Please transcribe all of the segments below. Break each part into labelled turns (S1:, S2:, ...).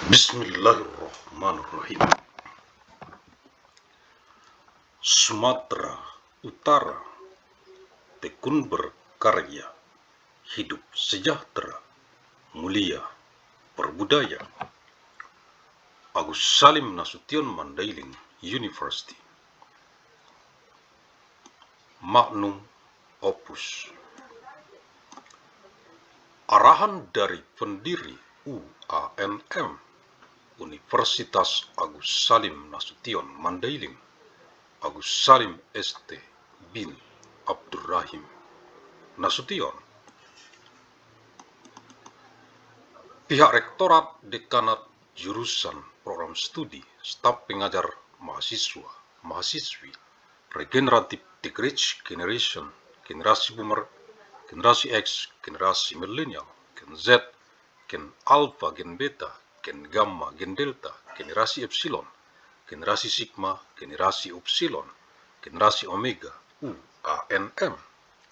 S1: Bismillahirrahmanirrahim. Sumatera Utara tekun berkarya, hidup sejahtera, mulia, berbudaya. Agus Salim Nasution Mandailing University. Magnum Opus. Arahan dari pendiri UANM Universitas Agus Salim Nasution Mandailing, Agus Salim ST bin Abdurrahim Nasution. Pihak Rektorat Dekanat Jurusan Program Studi Staf Pengajar Mahasiswi Regeneratif Degree Generation, Generasi Boomer, Generasi X, Generasi Millennial, Gen Z, Gen Alpha, Gen Beta, Gen Gamma, Gen Delta, Generasi Epsilon, Generasi Sigma, Generasi Upsilon, Generasi Omega, UANM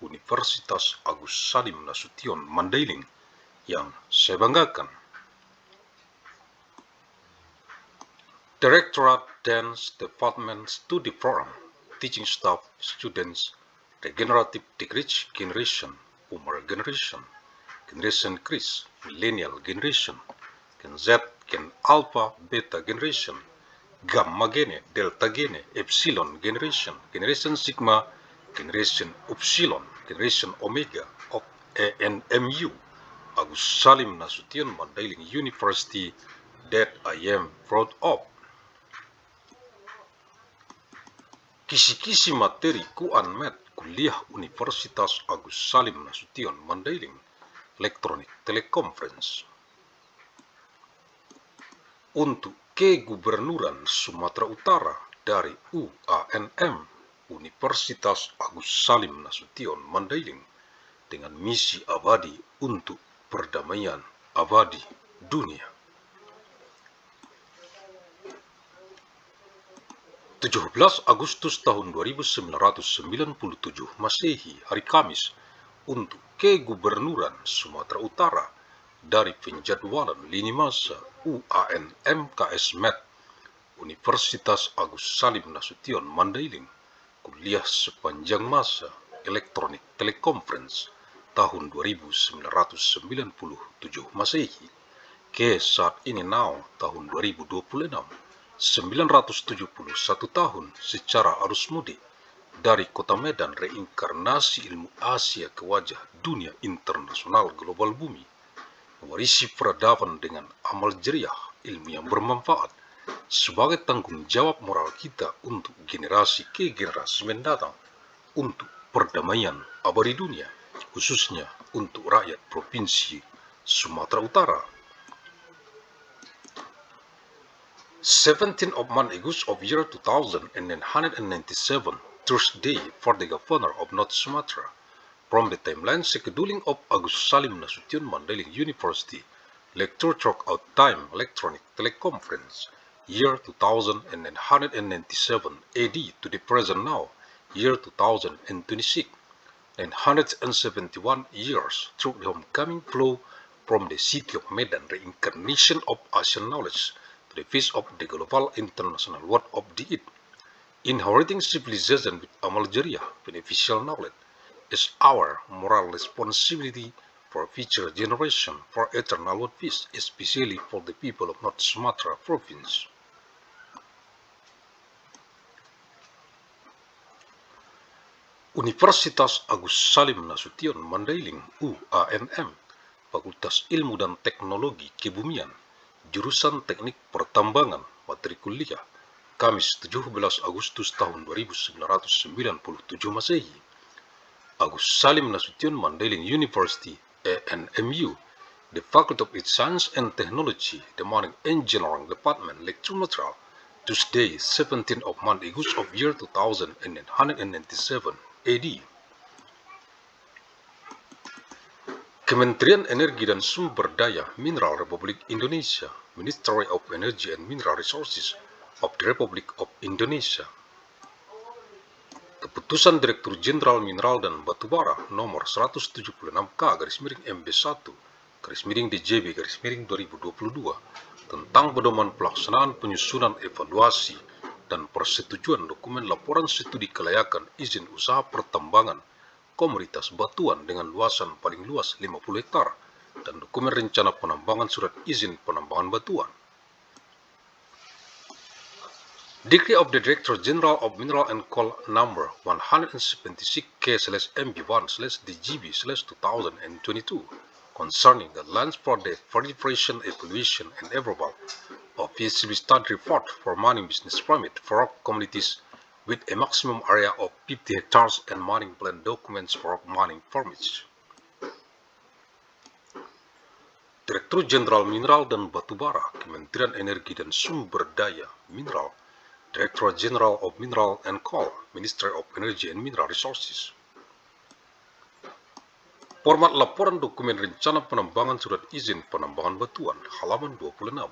S1: Universitas Agus Salim Nasution Mandailing yang saya banggakan. Directorate Dance Department Study Program, Teaching Staff, Students, Regenerative Degree Generation, Boomer Generation, Generation X, Millennial Generation, Gen Z, Gen Alpha, Beta Generation, Gamma Gene, Delta Gene, Epsilon Generation, Generation Sigma, Generation Upsilon, Generation Omega of ANMU, Agus Salim Nasution Mandailing University, that I am proud of. Kisi-kisi materi Kuanmed Kuliah Universitas Agus Salim Nasution Mandailing, Electronic Teleconference. Untuk Kegubernuran Sumatera Utara dari UANM Universitas Agus Salim Nasution Mandailing dengan misi abadi untuk perdamaian abadi dunia. 17 Agustus tahun 2997 Masehi, hari Kamis, untuk Kegubernuran Sumatera Utara dari penjadwalan lini masa UANM KS Med Universitas Agus Salim Nasution Mandailing, kuliah sepanjang masa Electronic Teleconference tahun 2997 Masehi ke saat ini tahun 2026, 971 tahun secara arus mudik dari Kota Medan, reinkarnasi ilmu Asia ke wajah dunia internasional global bumi, mewarisi peradaban dengan amal jeriah ilmu yang bermanfaat sebagai tanggung jawab moral kita untuk generasi ke generasi mendatang, untuk perdamaian abadi dunia, khususnya untuk rakyat Provinsi Sumatera Utara. 17th of month August of year 2997, Thursday, for the Governor of North Sumatra, from the timeline scheduling of Agus Salim Nasution Mandailing University, lecture throughout time Electronic Teleconference, year 2997 AD to the present now, year 2026, 971 years through the homecoming flow from the city of Medan, reincarnation of Asian knowledge, to the face of the global international world of the Eid, inheriting civilization with amal jariah, beneficial knowledge, is our moral responsibility for future generation, for eternal world peace, especially for the people of North Sumatra Province. Universitas Agus Salim Nasution Mandailing UANM, Fakultas Ilmu dan Teknologi Kebumian, Jurusan Teknik Pertambangan, materi kuliah, Kamis 17 Agustus tahun 1997 Masehi. Agus Salim Nasution Mandailing University, ANMU, the Faculty of Science and Technology, the Marine Engineering Department, Lake Sumatra, Tuesday, 17th of month August of year 2997 AD. Kementerian Energi dan Sumber Daya Mineral Republik Indonesia, Ministry of Energy and Mineral Resources of the Republic of Indonesia. Keputusan Direktur Jenderal Mineral dan Batubara nomor 176K/MB1 DJB 2022 tentang pedoman pelaksanaan penyusunan evaluasi dan persetujuan dokumen laporan studi kelayakan izin usaha pertambangan komoditas batuan dengan luasan paling luas 50 hektar dan dokumen rencana penambangan surat izin penambangan batuan. Decree of the Director General of Mineral and Coal number 176K/MB1/DGB/2022 concerning guidelines for the verification, evaluation, and approval of feasibility study report for mining business permit for rock communities with a maximum area of 50 hectares and mining plan documents for rock mining permits. Direktur Jenderal Mineral dan Batubara, Kementerian Energi dan Sumber Daya Mineral, Director General of Mineral and Coal, Ministry of Energy and Mineral Resources. Format laporan dokumen rencana penambangan surat izin penambangan batuan, halaman 26.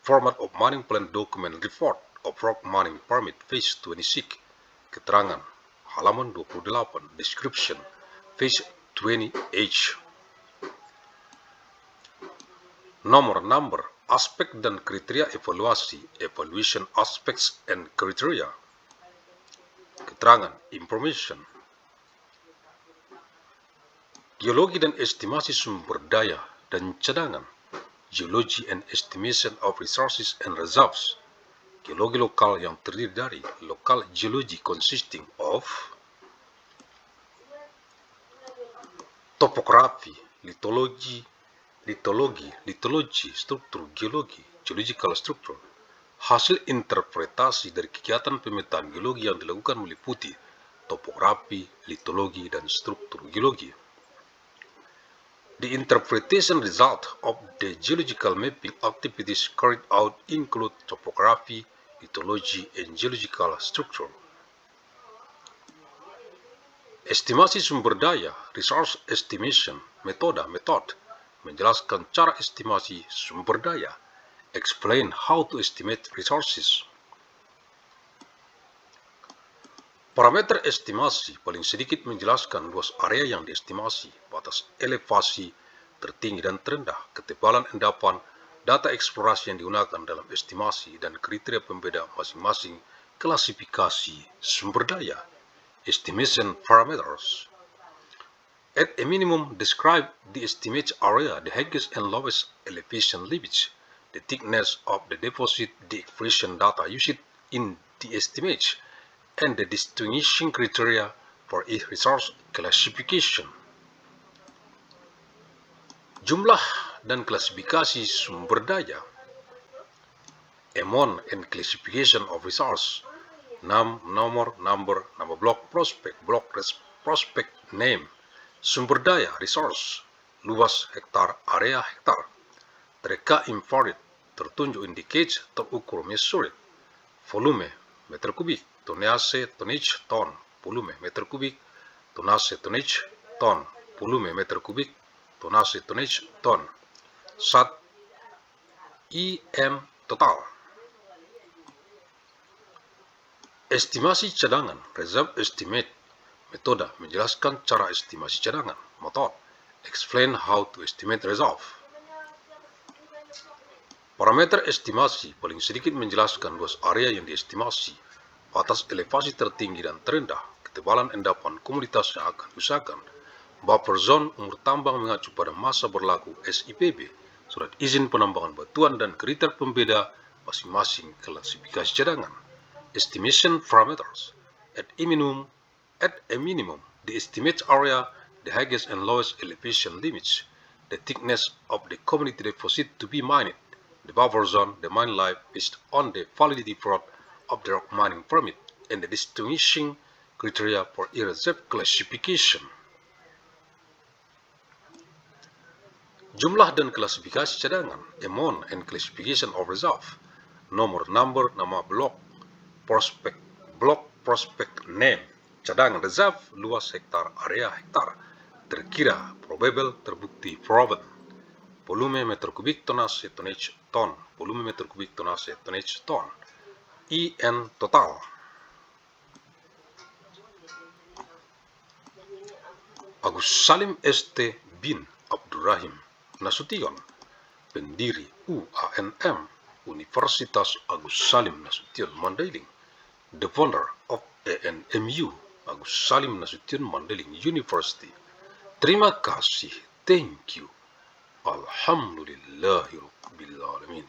S1: Format of mining plan document report of rock mining permit phase 26. Keterangan, halaman 28. Description, phase 20H. Number, aspek dan kriteria evaluasi, evaluation aspects and criteria. Keterangan, information. Geologi dan estimasi sumber daya dan cadangan, geology and estimation of resources and reserves. Geologi lokal yang terdiri dari local geology consisting of topografi, litologi, struktur geologi, geological structure. Hasil interpretasi dari kegiatan pemetaan geologi yang dilakukan meliputi topografi, litologi, dan struktur geologi. The interpretation result of the geological mapping activities carried out include topography, litology, and geological structure. Estimasi sumber daya, resource estimation, method, menjelaskan cara estimasi sumber daya, explain how to estimate resources. Parameter estimasi paling sedikit menjelaskan luas area yang diestimasi, batas elevasi tertinggi dan terendah, ketebalan endapan, data eksplorasi yang digunakan dalam estimasi, dan kriteria pembeda masing-masing klasifikasi sumber daya. Estimation parameters. At a minimum, describe the estimate area, the highest and lowest elevation limits, the thickness of the deposit, the expression data used in the estimate, and the distinguishing criteria for each resource classification. Jumlah dan klasifikasi sumber daya. Amount and classification of resource. Number, nama blok prospek, prospect name. Sumber daya, resource, luas hektar, area hektar. Tereka infrared, tertunjuk indicate, terukur measured. Volume, meter kubik. Tonnage, ton, volume, meter kubik. Tonnage, ton, volume, meter kubik. Tonnage, ton. Sat, IM, total. Estimasi cadangan, reserve estimate. Metode, menjelaskan cara estimasi cadangan. Method, explain how to estimate reserve. Parameter estimasi paling sedikit menjelaskan luas area yang diestimasi, batas elevasi tertinggi dan terendah, ketebalan endapan komoditas yang akan diusahakan, buffer zone, umur tambang mengacu pada masa berlaku SIPB, surat izin penambangan batuan, dan kriteria pembeda masing-masing klasifikasi cadangan. Estimation parameters. At a minimum, the estimate area, the highest and lowest elevation limits, the thickness of the community deposit to be mined, the buffer zone, the mine life based on the validity period of the rock mining permit, and the distinguishing criteria for reserve classification. Jumlah dan klasifikasi cadangan, amount and classification of reserve. Number, nama blok prospect name. Cadangan reserve, luas hektar, area hektar. Terkira, probable, terbukti, proven. Volume meter kubik, tonnage, ton. Volume meter kubik, tonnage, ton. IN total. Agus Salim ST bin Abdurrahim, Nasution, pendiri UANM, Universitas Agus Salim Nasution Mandailing, the founder of ANMU, Agus Salim Nasution Mandailing University. Terima kasih, thank you. Alhamdulillahirabbil alamin.